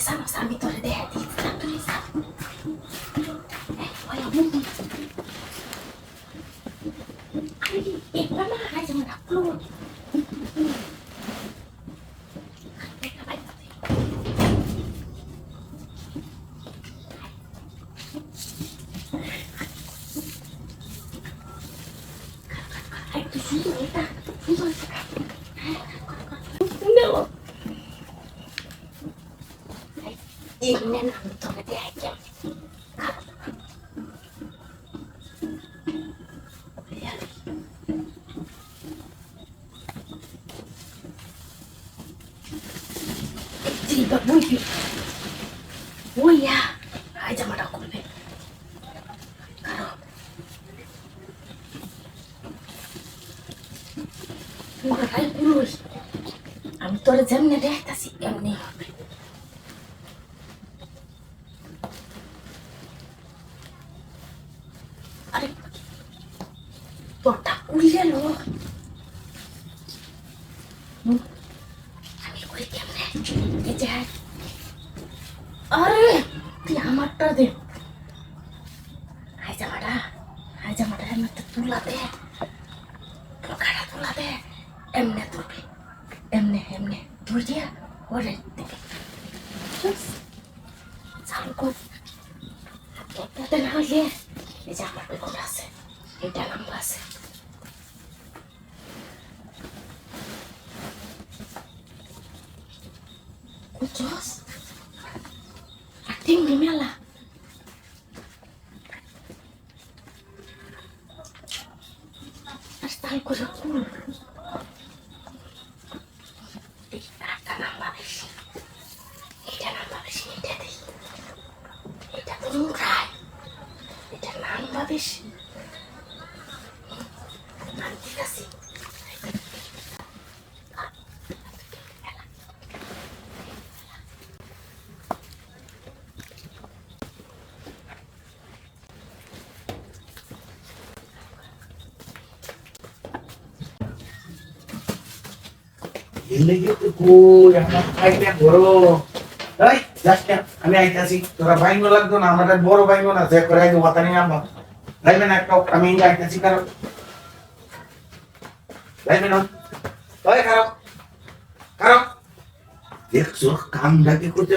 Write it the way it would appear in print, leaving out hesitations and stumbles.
জানোস আমি তোরে দেখা দিয়েছিলাম তুই যা ওই আমি একবার না হাই যেমন আপলো একটু সুন্দর এটা সুন্দর No. Ini nonton dia aja. Tiba bunyi. Oh ya, aja mata kurbe. Karo. Murai purus. আমি তোর যেমনে দেখতাছি এমনি হবে আরে তোরটা উড়ে লো আমি করি কেমনে এই যে আরে তুই আমারটা দে হাই জামাটা এমনি তুলা দে গাড়া তুলা দে এমনে তুলবি এমনে দূর দিয়া ওরে দিবি চালু কর একটাতে না হলে এই যে আমার বেগুন আছে এটা লম্বা আছে কুচস আর টিঙ্গি মেলা আর চাল করে কুল বেশি ঠিক আছে আমি আইতাছি তোরা বাইঙ্গ লাগতো না আমার বড় বাইঙ্গ না যে করে আগে ওয়াতানি নামবা লাইবেন একটা আমি আইতাছি কারণ লাইবেন ওই কারো দেখছো কামটা কি করতে